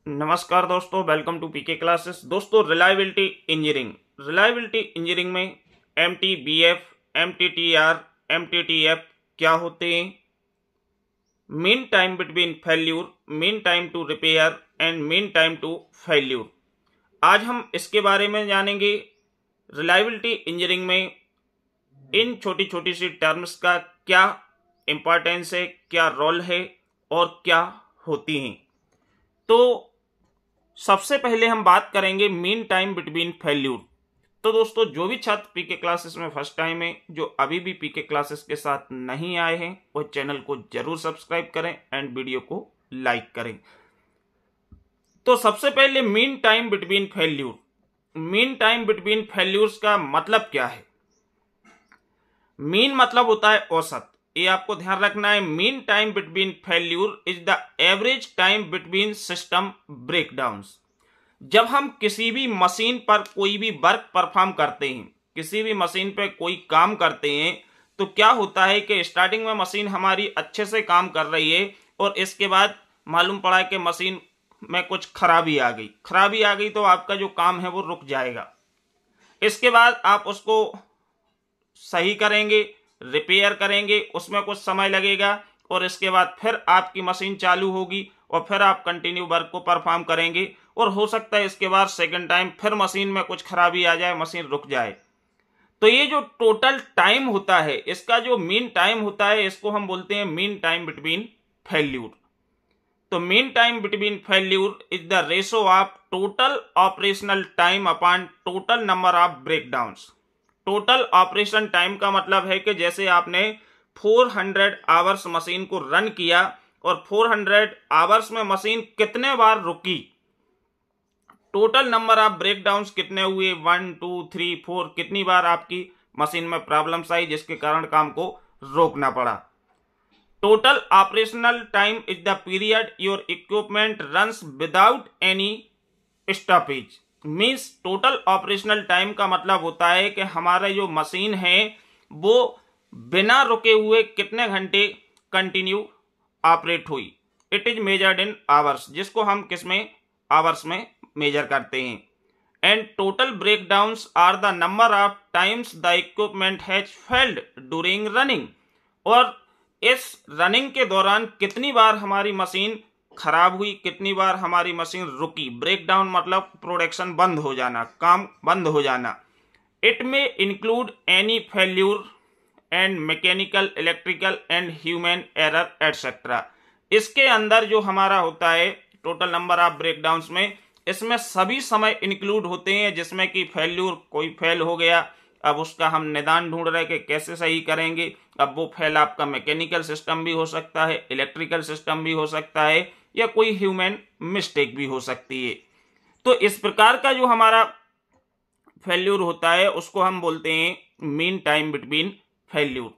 नमस्कार दोस्तों, welcome to PK classes. दोस्तों, रिलायबिलिटी इंजीनियरिंग में MTBF, MTTR, MTTF क्या होते हैं? Mean time between failure, mean time to repair and mean time to failure. आज हम इसके बारे में जानेंगे। रिलायबिलिटी इंजीनियरिंग में इन छोटी छोटी सी टर्म्स का क्या इंपॉर्टेंस है, क्या रोल है और क्या होती हैं। तो सबसे पहले हम बात करेंगे मीन टाइम बिटवीन फेल्यूर। तो दोस्तों, जो भी छात्र पीके क्लासेस में फर्स्ट टाइम है, जो अभी भी पीके क्लासेस के साथ नहीं आए हैं, वो चैनल को जरूर सब्सक्राइब करें एंड वीडियो को लाइक करें। तो सबसे पहले mean time between failure. Mean time between failures का मतलब क्या है? मीन मतलब होता है औसत। ये आपको ध्यान रखना है। Mean time between failure is the average time between system breakdowns. जब हम किसी भी मशीन पर कोई भी वर्क परफॉर्म करते हैं, किसी भी मशीन पर कोई काम करते हैं, तो क्या होता है कि स्टार्टिंग में मशीन हमारी अच्छे से काम कर रही है और इसके बाद मालूम पड़ा कि मशीन में कुछ खराबी आ गई तो आपका जो काम है वो रुक जाएगा। इसके बाद आप उसको सही करेंगे, रिपेयर करेंगे, उसमें कुछ समय लगेगा और इसके बाद फिर आपकी मशीन चालू होगी और फिर आप कंटिन्यू वर्क को परफॉर्म करेंगे। और हो सकता है इसके बाद सेकंड टाइम फिर मशीन में कुछ खराबी आ जाए, मशीन रुक जाए। तो ये जो टोटल टाइम होता है, इसका जो मीन टाइम होता है, इसको हम बोलते हैं मीन टाइम बिटवीन फेल्यूर। तो mean time between failure is the ratio of total operational time upon total number of breakdowns. Total operation time का मतलब है कि जैसे आपने 400 आवर्स मशीन को रन किया और 400 आवर्स में मशीन कितने बार रुकी, टोटल नंबर ऑफ ब्रेकडाउन्स कितने हुए, 1 2 3 4, कितनी बार आपकी मशीन में प्रॉब्लम्स आई जिसके कारण काम को रोकना पड़ा। Total operational time is the period your equipment runs without any stoppage. Means total operational time का मतलब होता है कि हमारा जो मशीन है वो बिना रुके हुए कितने घंटे कंटिन्यू ऑपरेट हुई। It is measured in hours, जिसको हम किसमें, आवर्स में मेजर करते हैं। And total breakdowns are the number of times the equipment has failed during running. और इस रनिंग के दौरान कितनी बार हमारी मशीन खराब हुई, कितनी बार हमारी मशीन रुकी। ब्रेकडाउन मतलब प्रोडक्शन बंद हो जाना, काम बंद हो जाना। इट में include any failure and mechanical, electrical and human error etcetera. इसके अंदर जो हमारा होता है टोटल नंबर ऑफ ब्रेकडाउन्स में, इसमें सभी समय इंक्लूड होते हैं जिसमें कि फेल्यूर, कोई फेल हो गया, अब उसका हम निदान ढूंढ रहे कि कैसे सही करेंगे। अब वो फेल आपका मैकेनिकल सिस्टम भी हो सकता है, इलेक्ट्रिकल सिस्टम भी हो सकता है, या कोई ह्यूमन मिस्टेक भी हो सकती है। तो इस प्रकार का जो हमारा फेल्यूर होता है उसको हम बोलते हैं मीन टाइम बिटवीन फेल्यूर।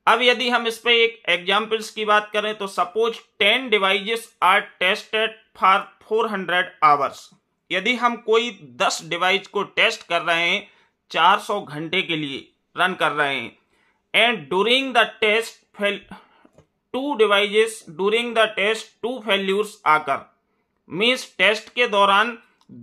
अब यदि हम इस पे एक एग्जाम्पल्स की बात करें तो suppose 10 devices are tested for 400 hours. यदि हम कोई 10 डिवाइस को टेस्ट कर रहे हैं, 400 घंटे के लिए रन कर रहे हैं, and during the test two failures आकर। मीन्स टेस्ट के दौरान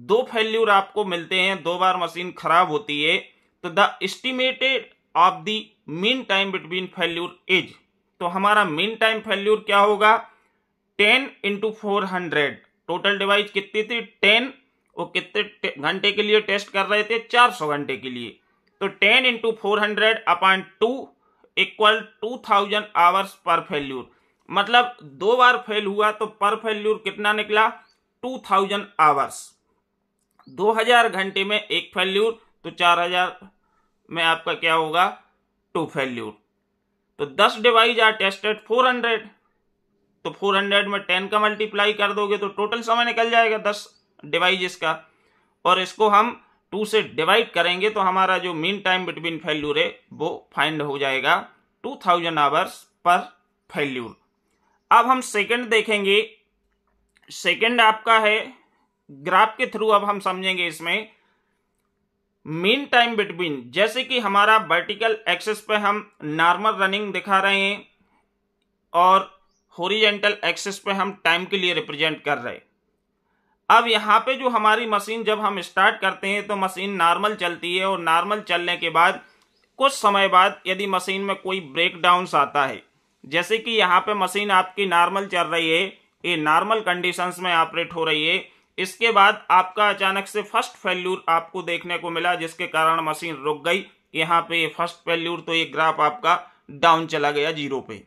2 फेल्यूर आपको मिलते हैं, 2 बार मशीन खराब होती है। तो the estimated of the mean time between failure is, तो हमारा मीन टाइम फेल्यूर क्या होगा, 10 इंटू 400। टोटल डिवाइस कितनी थी, 10। वो कितने घंटे के लिए टेस्ट कर रहे थे, 400 घंटे के लिए। तो 10 into 400 upon 2 equal 2000 hours per failure. मतलब 2 बार फेल हुआ तो पर फेल्यूर कितना निकला, 2000 आवर्स। 2000 घंटे में एक फेल्यूर, तो 4000 में आपका क्या होगा, 2 फेल्यूर। तो 10 डिवाइस आर टेस्टेड 400, तो 400 में 10 का मल्टीप्लाई कर दोगे तो टोटल समय निकल जाएगा 10 डिवाइस का। और इसको हम 2 से डिवाइड करेंगे तो हमारा जो मीन टाइम बिटवीन फेल्यूर है वो फाइंड हो जाएगा 2000 आवर्स पर फेल्यूर। अब हम सेकंड देखेंगे। सेकंड आपका है ग्राफ के थ्रू, अब हम समझेंगे इसमें मीन टाइम बिटवीन। जैसे कि हमारा वर्टिकल एक्सिस पे हम नॉर्मल रनिंग दिखा रहे हैं और हॉरिजॉन्टल एक्सिस पे हम टाइम के लिए रिप्रेजेंट कर रहे हैं। अब यहाँ पे जो हमारी मशीन जब हम स्टार्ट करते हैं तो मशीन नॉर्मल चलती है, और नॉर्मल चलने के बाद कुछ समय बाद यदि मशीन में कोई ब्रेक डाउन्स आता है, जैसे कि यहाँ पे मशीन आपकी नॉर्मल चल रही है, ये नॉर्मल कंडीशंस में ऑपरेट हो रही है, इसके बाद आपका अचानक से फर्स्ट फेल्यूर आपको देखने को मिला, जिसके कारण मशीन रुक गई। यहाँ पे फर्स्ट फेल्यूर, तो ये ग्राफ आपका डाउन चला गया 0 पे।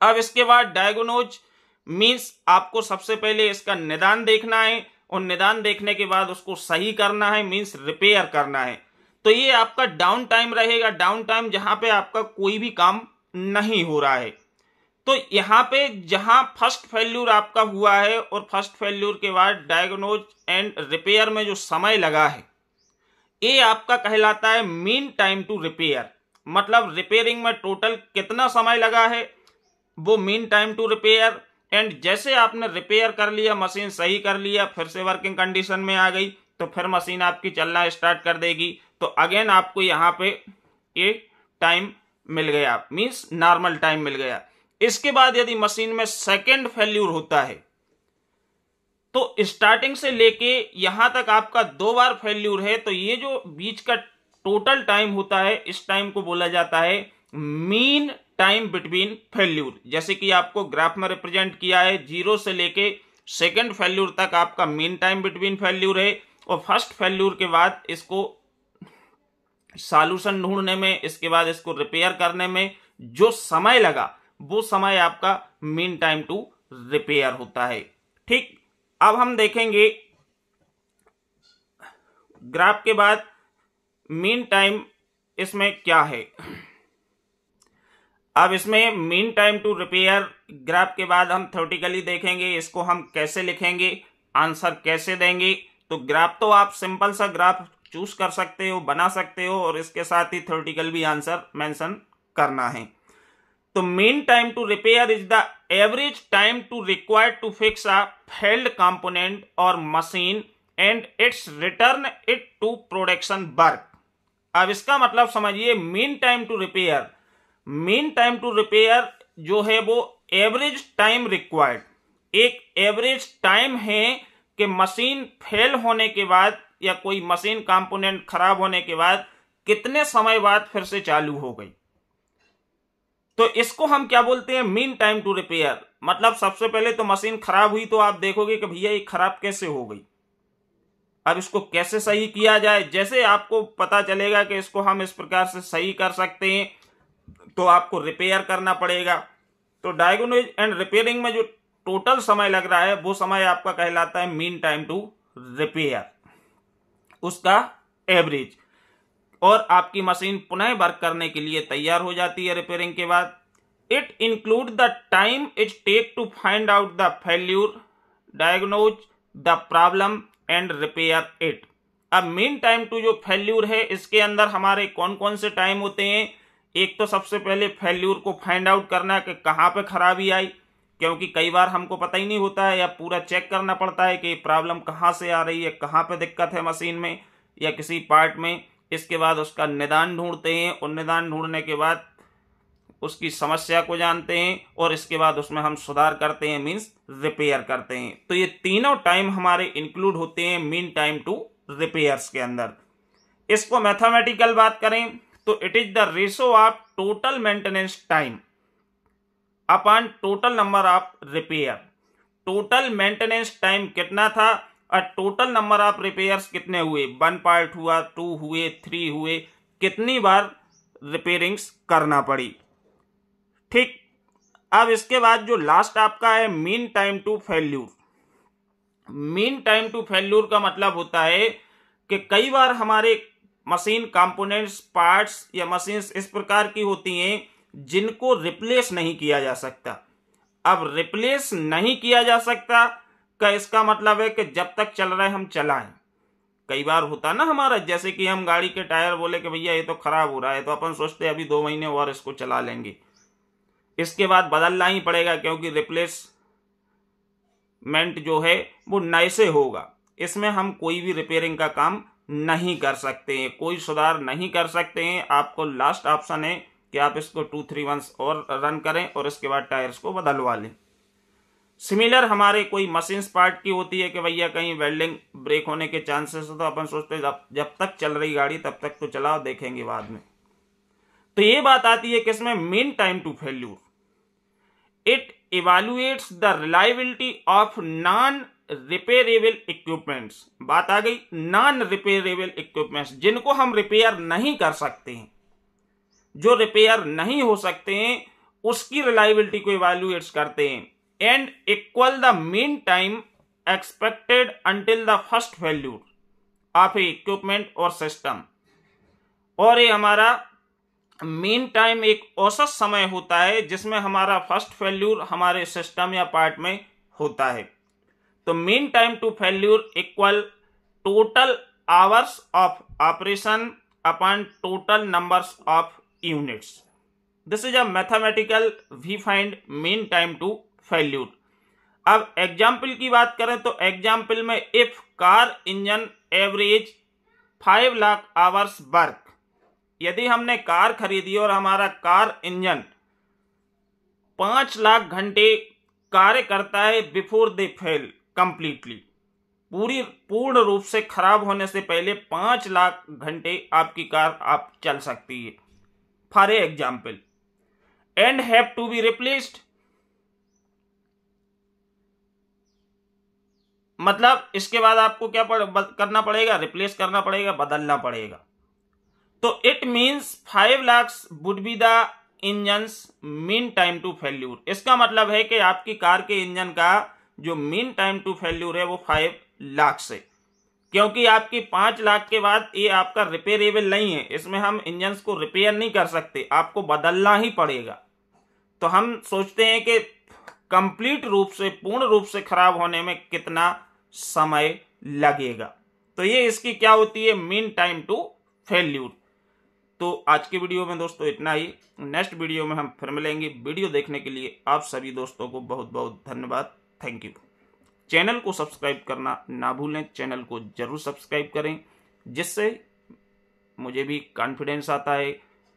अब इसके बाद डायग्नोज मीन्स आपको सबसे पहले इसका निदान देखना है, और निदान देखने के बाद उसको सही करना है, मीन्स रिपेयर करना है। तो ये आपका डाउन टाइम रहेगा, डाउन टाइम जहां पे आपका कोई भी काम नहीं हो रहा है। तो यहाँ पे जहां फर्स्ट फेल्यूर आपका हुआ है और फर्स्ट फेल्यूर के बाद डायग्नोज एंड रिपेयर में जो समय लगा है, ये आपका कहलाता है मीन टाइम टू रिपेयर। मतलब रिपेयरिंग में टोटल कितना समय लगा है, वो mean time to repair. And जैसे आपने रिपेयर कर लिया, मशीन सही कर लिया, फिर से वर्किंग कंडीशन में आ गई, तो फिर मशीन आपकी चलना स्टार्ट कर देगी। तो अगेन आपको यहाँ पे ये टाइम मिल गया, मीन्स नॉर्मल टाइम मिल गया। इसके बाद यदि मशीन में सेकेंड फेल्यूर होता है, तो स्टार्टिंग से लेके यहां तक आपका 2 बार फेल्यूर है, तो ये जो बीच का टोटल टाइम होता है, इस टाइम को बोला जाता है मीन टाइम बिटवीन फेल्यूर। जैसे कि आपको ग्राफ में रिप्रेजेंट किया है, 0 से लेके सेकेंड फेल्यूर तक आपका मीन टाइम बिटवीन फेल्यूर है, और फर्स्ट फेल्यूर के बाद इसको सॉल्यूशन ढूंढने में, इसके बाद इसको रिपेयर करने में जो समय लगा, वो समय आपका मीन टाइम टू रिपेयर होता है। ठीक, अब हम देखेंगे ग्राफ के बाद मीन टाइम इसमें क्या है। अब इसमें mean time to repair graph के बाद हम थ्योरेटिकली देखेंगे, इसको हम कैसे लिखेंगे, आंसर कैसे देंगे। तो ग्राफ तो आप सिंपल सा ग्राफ चूज कर सकते हो, बना सकते हो, और इसके साथ ही थ्योरेटिकल भी आंसर मेंशन करना है। तो mean time to repair is the average time to required to fix a failed component और machine and its return it to production work. अब इसका मतलब समझिए, mean time to repair, mean time to repair जो है वो average time required, एक average time है कि मशीन फेल होने के बाद या कोई मशीन कंपोनेंट खराब होने के बाद कितने समय बाद फिर से चालू हो गई। तो इसको हम क्या बोलते हैं, मीन टाइम टू रिपेयर। मतलब सबसे पहले तो मशीन खराब हुई, तो आप देखोगे कि भैया ये खराब कैसे हो गई, अब इसको कैसे सही किया जाए। जैसे आपको पता चलेगा कि इसको हम इस प्रकार से सही कर सकते हैं, तो आपको रिपेयर करना पड़ेगा। तो डायग्नोज एंड रिपेयरिंग में जो टोटल समय लग रहा है, वो समय आपका कहलाता है मीन टाइम टू रिपेयर, उसका एवरेज। और आपकी मशीन पुनः वर्क करने के लिए तैयार हो जाती है रिपेयरिंग के बाद। It include the time it take to find out the failure, diagnose the problem and repair it. अब मीन टाइम टू जो फेल्यूर है, इसके अंदर हमारे कौन कौन से टाइम होते हैं। एक तो सबसे पहले फेल्यूर को फाइंड आउट करना कि कहाँ पे खराबी आई, क्योंकि कई बार हमको पता ही नहीं होता है, या पूरा चेक करना पड़ता है कि प्रॉब्लम कहाँ से आ रही है, कहाँ पे दिक्कत है मशीन में या किसी पार्ट में। इसके बाद उसका निदान ढूंढते हैं, और निदान ढूंढने के बाद उसकी समस्या को जानते हैं, और इसके बाद उसमें हम सुधार करते हैं, मीन्स रिपेयर करते हैं। तो ये तीनों टाइम हमारे इंक्लूड होते हैं मीन टाइम टू रिपेयर्स के अंदर। इसको मैथमेटिकल बात करें तो it is the ratio of total maintenance time upon total number of repair. Total maintenance time कितना था और टोटल नंबर ऑफ रिपेयर्स कितने हुए, 1 पार्ट हुआ, 2 हुए, 3 हुए, कितनी बार रिपेयरिंग्स करना पड़ी। ठीक, अब इसके बाद जो लास्ट आपका है mean time to failure. Mean time to failure का मतलब होता है कि कई बार हमारे मशीन कंपोनेंट्स, पार्ट्स या मशीन्स इस प्रकार की होती हैं जिनको रिप्लेस नहीं किया जा सकता। अब रिप्लेस नहीं किया जा सकता का इसका मतलब है कि जब तक चल रहा है हम चलाएं। कई बार होता ना हमारा, जैसे कि हम गाड़ी के टायर बोले कि भैया ये तो खराब हो रहा है, तो अपन सोचते हैं अभी 2 महीने और इसको चला लेंगे, इसके बाद बदलना ही पड़ेगा क्योंकि रिप्लेसमेंट जो है वो नए से होगा। इसमें हम कोई भी रिपेयरिंग का काम नहीं कर सकते हैं, कोई सुधार नहीं कर सकते हैं। आपको लास्ट ऑप्शन है कि आप इसको 2-3 मंथ्स और रन करें और इसके बाद टायर्स को बदलवा लें। सिमिलर हमारे कोई मशीन पार्ट की होती है कि भैया कहीं वेल्डिंग ब्रेक होने के चांसेस हो, तो अपन सोचते हैं जब तक चल रही गाड़ी तब तक तो चलाओ, देखेंगे बाद में। तो ये बात आती है किसमें, mean time to failure. It evaluates the reliability of non repairable equipments. बात आ गई नॉन रिपेयरेबल इक्विपमेंट्स, जिनको हम रिपेयर नहीं कर सकते हैं, जो रिपेयर नहीं हो सकते हैं, उसकी रिलायबिलिटी को इवैल्यूएट्स करते हैं। And equal the mean time expected until the first failure of A equipment और सिस्टम। और ये हमारा मीन टाइम एक औसत समय होता है जिसमें हमारा फर्स्ट फेल्यूर हमारे सिस्टम या पार्ट में होता है। तो mean time to failure equal total hours of operation upon total numbers of units. This is a mathematical we find mean time to failure. अब एग्जाम्पल की बात करें तो एग्जाम्पल में if car engine average 5 lakh hours work, यदि हमने car खरीदी और हमारा कार इंजन 5 लाख घंटे कार्य करता है बिफोर दे फेल कंप्लीटली, पूर्ण रूप से खराब होने से पहले 5 लाख घंटे आपकी कार आप चल सकती है for example, and have to be replaced. मतलब इसके बाद आपको क्या करना पड़ेगा, रिप्लेस करना पड़ेगा, बदलना पड़ेगा। तो it means 5 lakh would be the engines mean time to failure. इसका मतलब है कि आपकी कार के इंजन का जो मीन टाइम टू फेल्यूर है वो 5 लाख से, क्योंकि आपकी 5 लाख के बाद ये आपका रिपेयरेबल नहीं है, इसमें हम इंजन को रिपेयर नहीं कर सकते, आपको बदलना ही पड़ेगा। तो हम सोचते हैं कि कंप्लीट रूप से, पूर्ण रूप से खराब होने में कितना समय लगेगा। तो ये इसकी क्या होती है, मीन टाइम टू फेल्यूर। तो आज की वीडियो में दोस्तों इतना ही। नेक्स्ट वीडियो में हम फिर मिलेंगे। वीडियो देखने के लिए आप सभी दोस्तों को बहुत बहुत धन्यवाद। Thank you. चैनल को सब्सक्राइब करना ना भूलें, चैनल को जरूर सब्सक्राइब करें, जिससे मुझे भी कॉन्फिडेंस आता है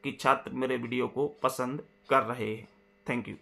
कि छात्र मेरे वीडियो को पसंद कर रहे हैं। Thank you.